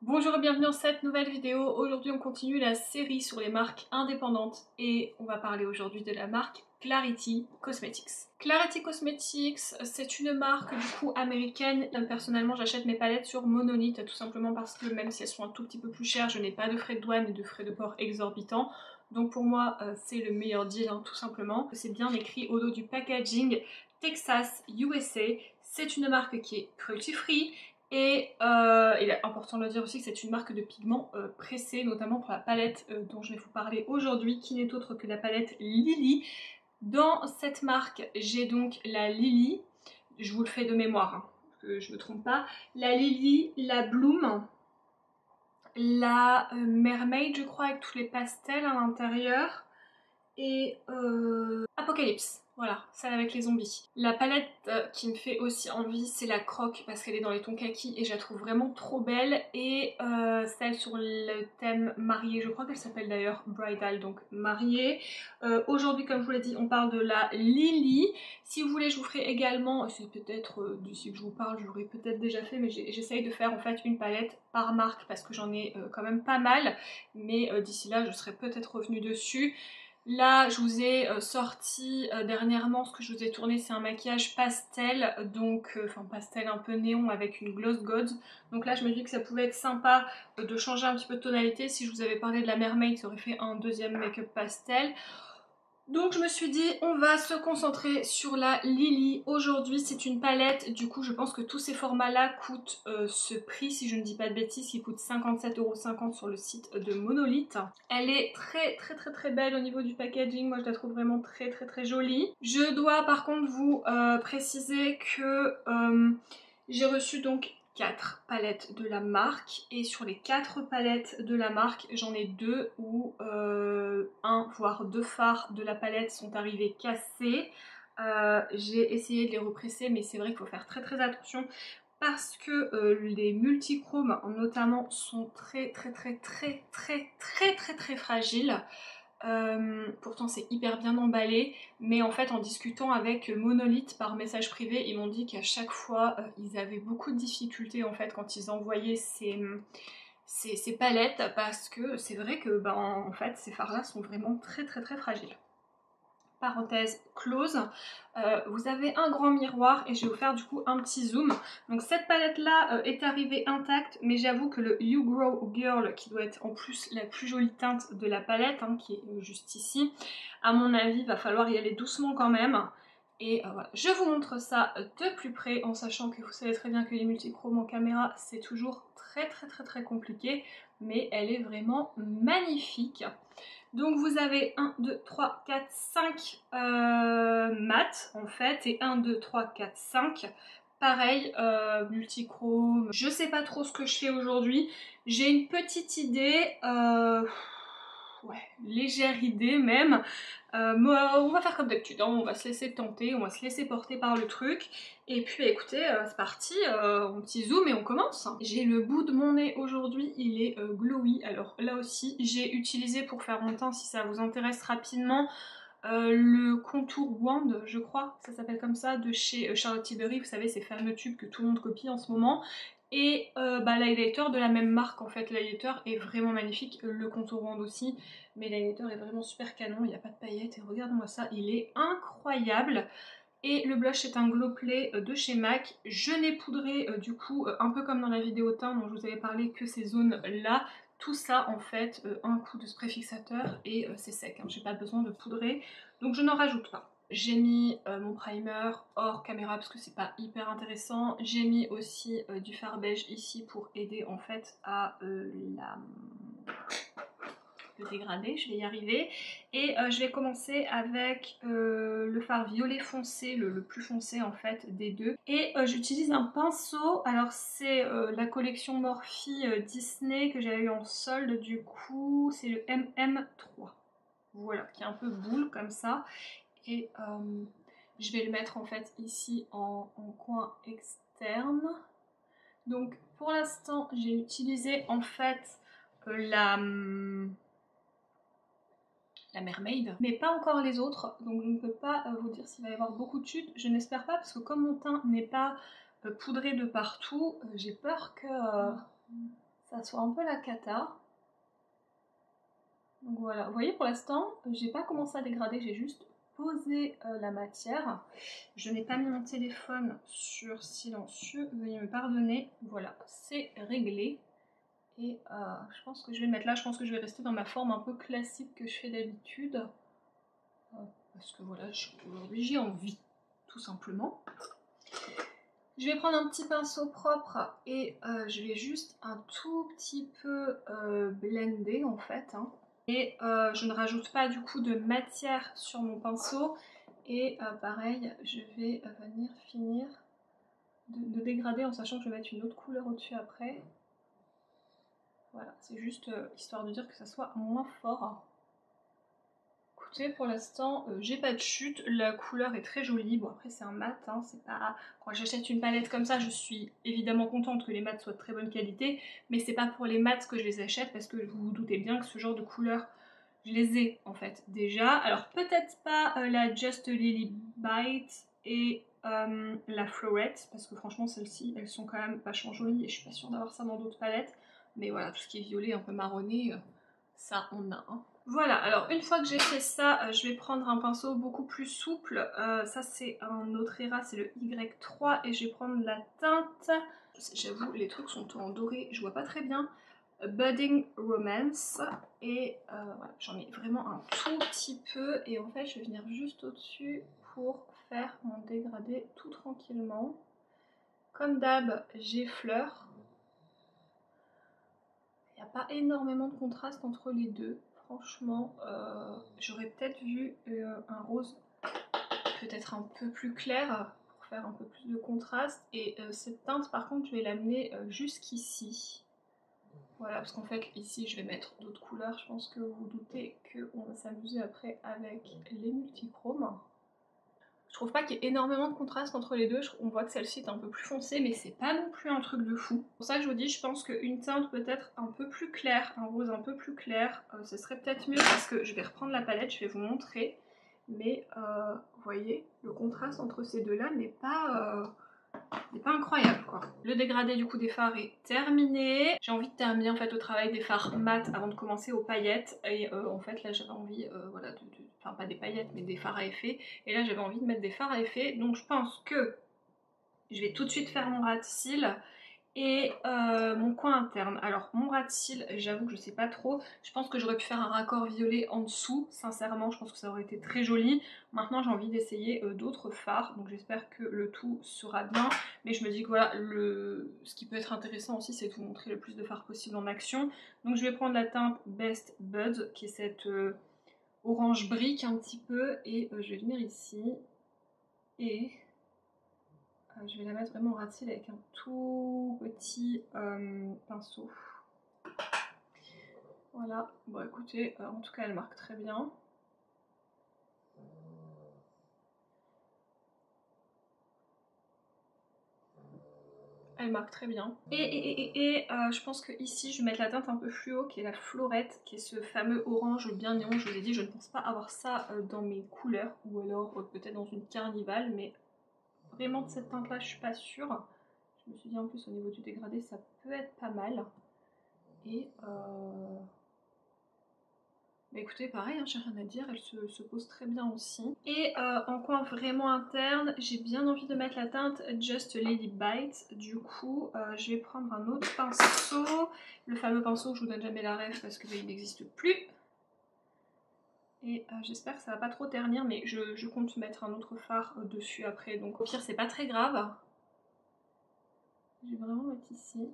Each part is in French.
Bonjour et bienvenue dans cette nouvelle vidéo. Aujourd'hui on continue la série sur les marques indépendantes et on va parler aujourd'hui de la marque Clarity Cosmetics. Clarity Cosmetics, c'est une marque du coup américaine. Personnellement j'achète mes palettes sur Monolith tout simplement parce que même si elles sont un tout petit peu plus chères, je n'ai pas de frais de douane et de frais de port exorbitants. Donc pour moi c'est le meilleur deal tout simplement. C'est bien écrit au dos du packaging Texas USA. C'est une marque qui est cruelty free. Et il est important de le dire aussi que c'est une marque de pigments pressés, notamment pour la palette dont je vais vous parler aujourd'hui, qui n'est autre que la palette Lily. Dans cette marque, j'ai donc la Lily, je vous le fais de mémoire, que je ne me trompe pas, la Lily, la Bloom, la Mermaid, je crois, avec tous les pastels à l'intérieur, et Apocalypse. Voilà, celle avec les zombies. La palette qui me fait aussi envie, c'est la Croc parce qu'elle est dans les tons kaki et je la trouve vraiment trop belle. Et celle sur le thème marié, je crois qu'elle s'appelle d'ailleurs Bridal, donc mariée. Aujourd'hui, comme je vous l'ai dit, on parle de la Lily. Si vous voulez, je vous ferai également, c'est peut-être d'ici que je vous parle, je l'aurais peut-être déjà fait, mais j'essaye de faire en fait une palette par marque parce que j'en ai quand même pas mal. Mais d'ici là, je serai peut-être revenue dessus. Là, je vous ai sorti dernièrement, ce que je vous ai tourné, c'est un maquillage pastel, donc enfin pastel un peu néon avec une gloss gods. Donc là, je me dis que ça pouvait être sympa de changer un petit peu de tonalité. Si je vous avais parlé de la Mermaid, ça aurait fait un deuxième make-up pastel. Donc je me suis dit on va se concentrer sur la Lily aujourd'hui. C'est une palette, du coup je pense que tous ces formats là coûtent ce prix si je ne dis pas de bêtises, qui coûte 57,50 € sur le site de Monolith. Elle est très belle au niveau du packaging, moi je la trouve vraiment très jolie. Je dois par contre vous préciser que j'ai reçu donc 4 palettes de la marque et sur les 4 palettes de la marque j'en ai 2 où un voire 2 fards de la palette sont arrivés cassés. J'ai essayé de les represser mais c'est vrai qu'il faut faire très attention parce que les multichromes notamment sont très fragiles. Pourtant c'est hyper bien emballé, mais en fait en discutant avec Monolith par message privé, ils m'ont dit qu'à chaque fois ils avaient beaucoup de difficultés en fait quand ils envoyaient ces palettes, parce que c'est vrai que en fait ces fards là sont vraiment très fragiles. Parenthèse close, vous avez un grand miroir et je vais vous faire du coup un petit zoom. Donc cette palette là est arrivée intacte, mais j'avoue que le You Grow Girl, qui doit être en plus la plus jolie teinte de la palette, qui est juste ici, à mon avis va falloir y aller doucement quand même. Et voilà, je vous montre ça de plus près, en sachant que vous savez très bien que les multichromes en caméra c'est toujours très compliqué, mais elle est vraiment magnifique. Donc vous avez 1, 2, 3, 4, 5 mat en fait, et 1, 2, 3, 4, 5 pareil, multichrome. Je sais pas trop ce que je fais aujourd'hui, j'ai une petite idée, ouais, légère idée même. On va faire comme d'habitude, on va se laisser tenter, on va se laisser porter par le truc. Et puis écoutez, c'est parti, on petit zoom et on commence. J'ai le bout de mon nez aujourd'hui, il est glowy. Alors là aussi, j'ai utilisé pour faire mon teint, si ça vous intéresse rapidement, le contour Wand, je crois, ça s'appelle comme ça, de chez Charlotte Tilbury. Vous savez, ces fameux tubes que tout le monde copie en ce moment. Et l'highlighter de la même marque en fait. L'highlighter est vraiment magnifique, le contour Wand aussi, mais l'highlighter est vraiment super canon, il n'y a pas de paillettes et regarde-moi ça, il est incroyable. Et le blush est un Glow Play de chez MAC. Je n'ai poudré du coup un peu comme dans la vidéo teint dont je vous avais parlé, que ces zones là. Tout ça en fait, un coup de spray fixateur et c'est sec, j'ai pas besoin de poudrer, donc je n'en rajoute pas. J'ai mis mon primer hors caméra parce que c'est pas hyper intéressant. J'ai mis aussi du fard beige ici pour aider en fait à le dégradé, je vais y arriver. Et je vais commencer avec le fard violet foncé, le plus foncé en fait des deux. Et j'utilise un pinceau, alors c'est la collection Morphe Disney que j'avais eu en solde, du coup c'est le MM3. Voilà, qui est un peu boule comme ça. Et je vais le mettre en fait ici en coin externe. Donc pour l'instant j'ai utilisé en fait la Mermaid, mais pas encore les autres, donc je ne peux pas vous dire s'il va y avoir beaucoup de chutes. Je n'espère pas, parce que comme mon teint n'est pas poudré de partout, j'ai peur que ça soit un peu la cata. Donc voilà, vous voyez pour l'instant, j'ai pas commencé à dégrader, j'ai juste posé la matière. Je n'ai pas mis mon téléphone sur silencieux, veuillez me pardonner. Voilà, c'est réglé. Et je pense que je vais le mettre là, je pense que je vais rester dans ma forme un peu classique que je fais d'habitude. Parce que voilà, aujourd'hui j'ai envie, tout simplement. Je vais prendre un petit pinceau propre et je vais juste un tout petit peu blender en fait. Hein. Et je ne rajoute pas du coup de matière sur mon pinceau. Et pareil, je vais venir finir de dégrader en sachant que je vais mettre une autre couleur au-dessus après. Voilà, c'est juste histoire de dire que ça soit moins fort. Écoutez, pour l'instant, j'ai pas de chute, la couleur est très jolie. Bon après c'est un mat, hein, c'est pas... Quand j'achète une palette comme ça, je suis évidemment contente que les mats soient de très bonne qualité, mais c'est pas pour les mats que je les achète parce que vous vous doutez bien que ce genre de couleurs, je les ai en fait déjà. Alors peut-être pas la Just Lily Bite et la Florette, parce que franchement celles-ci, elles sont quand même vachement jolies et je suis pas sûre d'avoir ça dans d'autres palettes. Mais voilà, tout ce qui est violet, un peu marronné, ça on a. Hein. Voilà, alors une fois que j'ai fait ça, je vais prendre un pinceau beaucoup plus souple. Ça c'est un autre Era, c'est le Y3 et je vais prendre la teinte. J'avoue, les trucs sont en doré, je vois pas très bien. Budding Romance et voilà, j'en mets vraiment un tout petit peu et en fait je vais venir juste au-dessus pour faire mon dégradé tout tranquillement. Comme d'hab, j'effleure. Il n'y a pas énormément de contraste entre les deux. Franchement, j'aurais peut-être vu un rose peut-être un peu plus clair pour faire un peu plus de contraste. Et cette teinte, par contre, je vais l'amener jusqu'ici. Voilà, parce qu'en fait, ici, je vais mettre d'autres couleurs. Je pense que vous vous doutez qu'on va s'amuser après avec les multichromes. Je trouve pas qu'il y ait énormément de contraste entre les deux, on voit que celle-ci est un peu plus foncée, mais c'est pas non plus un truc de fou. C'est pour ça que je vous dis, je pense qu'une teinte peut-être un peu plus claire, un rose un peu plus clair, ce serait peut-être mieux parce que je vais reprendre la palette, je vais vous montrer. Mais vous voyez, le contraste entre ces deux-là n'est pas incroyable quoi. Le dégradé du coup des fards est terminé. J'ai envie de terminer en fait le travail des fards mat avant de commencer aux paillettes. Et en fait là j'avais envie, voilà, enfin pas des paillettes mais des fards à effet. Et là j'avais envie de mettre des fards à effet. Donc je pense que je vais tout de suite faire mon ras de cils et mon coin interne. Alors mon ras de cils, j'avoue que je sais pas trop. Je pense que j'aurais pu faire un raccord violet en dessous. Sincèrement, je pense que ça aurait été très joli. Maintenant, j'ai envie d'essayer d'autres fards. Donc j'espère que le tout sera bien. Mais je me dis que voilà, ce qui peut être intéressant aussi, c'est de vous montrer le plus de fards possible en action. Donc je vais prendre la teinte Best Bud, qui est cette orange brique un petit peu. Et je vais venir ici. Et... je vais la mettre vraiment ras de cils avec un tout petit pinceau. Voilà, bon écoutez, en tout cas elle marque très bien. Elle marque très bien. Et je pense que ici je vais mettre la teinte un peu fluo qui est la Florette, qui est ce fameux orange bien néon. Je vous ai dit, je ne pense pas avoir ça dans mes couleurs, ou alors peut-être dans une carnivale, mais vraiment de cette teinte là je suis pas sûre. Je me suis dit en plus au niveau du dégradé ça peut être pas mal. Et bah écoutez, pareil, hein, j'ai rien à dire, elle se pose très bien aussi. Et en coin vraiment interne, j'ai bien envie de mettre la teinte Just Lily Bite. Du coup, je vais prendre un autre pinceau, le fameux pinceau que je vous donne jamais la ref parce qu'il n'existe plus. Et j'espère que ça va pas trop ternir, mais je compte mettre un autre fard dessus après, donc au pire c'est pas très grave. Je vais vraiment mettre ici.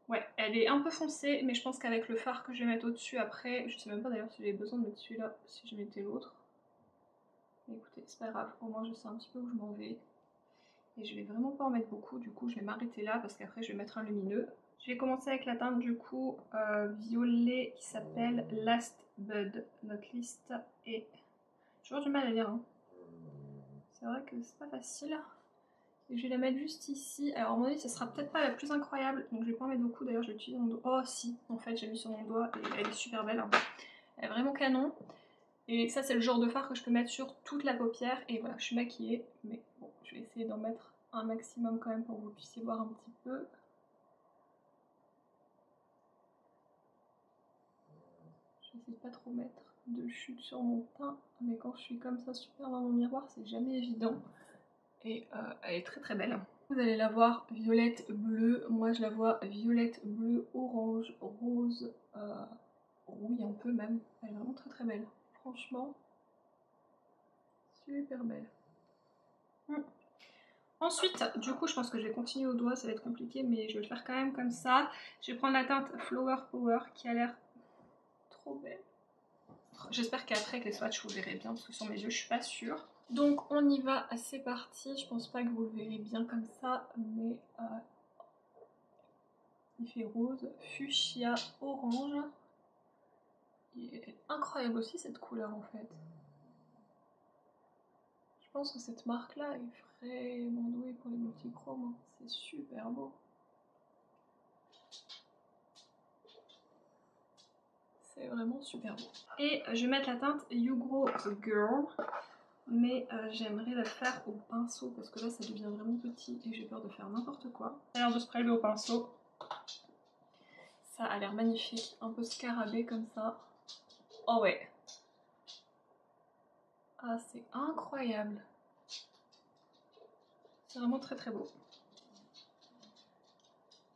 Ouais, elle est un peu foncée, mais je pense qu'avec le fard que je vais mettre au-dessus après, je sais même pas d'ailleurs si j'avais besoin de mettre celui-là, si je mettais l'autre. Mais écoutez, c'est pas grave, au moins je sais un petit peu où je m'en vais. Et je vais vraiment pas en mettre beaucoup, du coup je vais m'arrêter là parce qu'après je vais mettre un lumineux. Je vais commencer avec la teinte du coup violet qui s'appelle Last Bud. Notre liste est... J'ai toujours du mal à lire, hein. C'est vrai que c'est pas facile. Et je vais la mettre juste ici. Alors à mon avis ça sera peut-être pas la plus incroyable, donc je vais pas en mettre beaucoup. D'ailleurs je vais utiliser mon doigt. Oh si, en fait j'ai mis sur mon doigt et elle est super belle. Hein. Elle est vraiment canon. Et ça c'est le genre de fard que je peux mettre sur toute la paupière. Et voilà, je suis maquillée. Mais bon, je vais essayer d'en mettre un maximum quand même pour que vous puissiez voir un petit peu. pas trop mettre de chute sur mon teint, mais quand je suis comme ça super dans mon miroir, c'est jamais évident. Et elle est très très belle. Vous allez la voir violette bleu, moi je la vois violette bleu, orange, rose, rouille un peu même. Elle est vraiment très très belle. Franchement, super belle. Ensuite, du coup, je pense que je vais continuer au doigt, ça va être compliqué, mais je vais le faire quand même comme ça. Je vais prendre la teinte Flower Power qui a l'air trop belle. J'espère qu'après avec les swatchs vous verrez bien, parce que sur mes yeux je suis pas sûre. Donc on y va, c'est parti. Je pense pas que vous le verrez bien comme ça, mais il fait rose, fuchsia, orange. Il est incroyable aussi cette couleur en fait. Je pense que cette marque là est vraiment douée pour les multichromes. C'est super beau. C'est vraiment super beau. Et je vais mettre la teinte You Grow Girl. Mais j'aimerais la faire au pinceau parce que là ça devient vraiment petit et j'ai peur de faire n'importe quoi. Ça a l'air de se prélever au pinceau. Ça a l'air magnifique, un peu scarabée comme ça. Oh ouais. Ah c'est incroyable. C'est vraiment très très beau.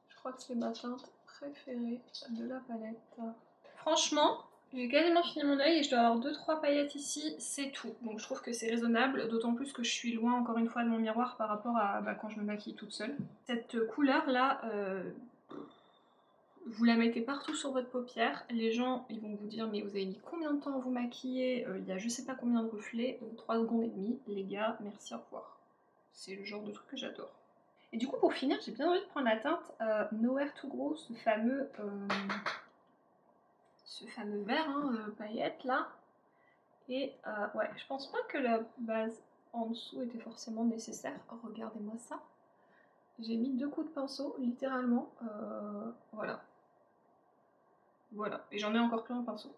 Je crois que c'est ma teinte préférée de la palette. Franchement, j'ai quasiment fini mon œil et je dois avoir 2-3 paillettes ici, c'est tout. Donc je trouve que c'est raisonnable, d'autant plus que je suis loin encore une fois de mon miroir par rapport à quand je me maquille toute seule. Cette couleur là, vous la mettez partout sur votre paupière. Les gens ils vont vous dire mais vous avez mis combien de temps à vous maquiller, il y a je sais pas combien de reflets, 3 secondes et demie, les gars, merci, au revoir. C'est le genre de truc que j'adore. Et du coup pour finir j'ai bien envie de prendre la teinte Nowhere to Grow, ce fameux vert paillette là. Et ouais, je pense pas que la base en dessous était forcément nécessaire. Regardez-moi ça. J'ai mis 2 coups de pinceau, littéralement. Voilà. Voilà. Et j'en ai encore plein de pinceaux.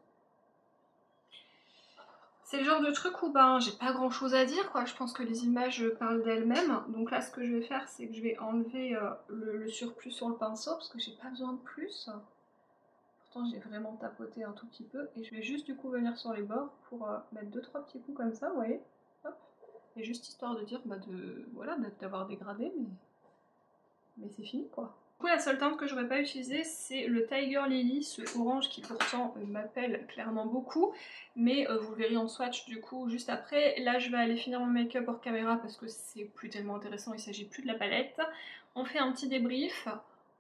C'est le genre de truc où j'ai pas grand chose à dire quoi. Je pense que les images parlent d'elles-mêmes. Donc là ce que je vais faire c'est que je vais enlever le surplus sur le pinceau parce que j'ai pas besoin de plus. Pourtant j'ai vraiment tapoté un tout petit peu et je vais juste du coup venir sur les bords pour mettre 2-3 petits coups comme ça, vous voyez. Hop. Et juste histoire de dire voilà, d'avoir dégradé, mais c'est fini quoi. Du coup la seule teinte que j'aurais pas utilisée c'est le Tiger Lily, ce orange qui pourtant m'appelle clairement beaucoup, mais vous le verrez en swatch du coup juste après. Là je vais aller finir mon make-up hors caméra parce que c'est plus tellement intéressant, il s'agit plus de la palette. On fait un petit débrief.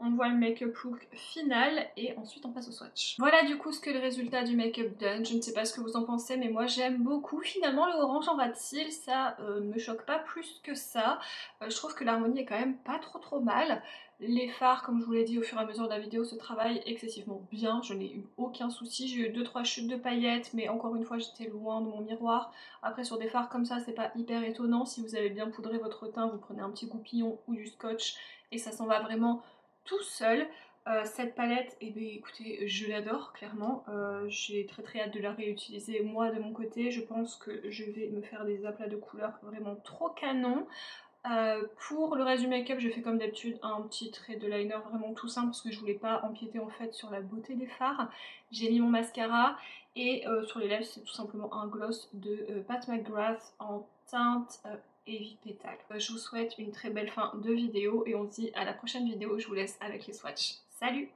On voit le make-up look final et ensuite on passe au swatch. Voilà du coup ce que le résultat du make-up donne. Je ne sais pas ce que vous en pensez mais moi j'aime beaucoup. Finalement le orange en ras de cils ça me choque pas plus que ça. Je trouve que l'harmonie est quand même pas trop mal. Les fards comme je vous l'ai dit au fur et à mesure de la vidéo se travaillent excessivement bien. Je n'ai eu aucun souci. J'ai eu 2-3 chutes de paillettes mais encore une fois j'étais loin de mon miroir. Après sur des fards comme ça c'est pas hyper étonnant. Si vous avez bien poudré votre teint vous prenez un petit goupillon ou du scotch et ça s'en va vraiment tout seul. Cette palette, eh bien, écoutez, je l'adore clairement, j'ai très hâte de la réutiliser moi de mon côté. Je pense que je vais me faire des aplats de couleurs vraiment trop canon. Pour le reste du make-up, je fais comme d'habitude un petit trait de liner vraiment tout simple parce que je voulais pas empiéter en fait sur la beauté des fards. J'ai mis mon mascara et sur les lèvres c'est tout simplement un gloss de Pat McGrath en teinte Heavy Petal. Je vous souhaite une très belle fin de vidéo et on se dit à la prochaine vidéo. Je vous laisse avec les swatchs. Salut!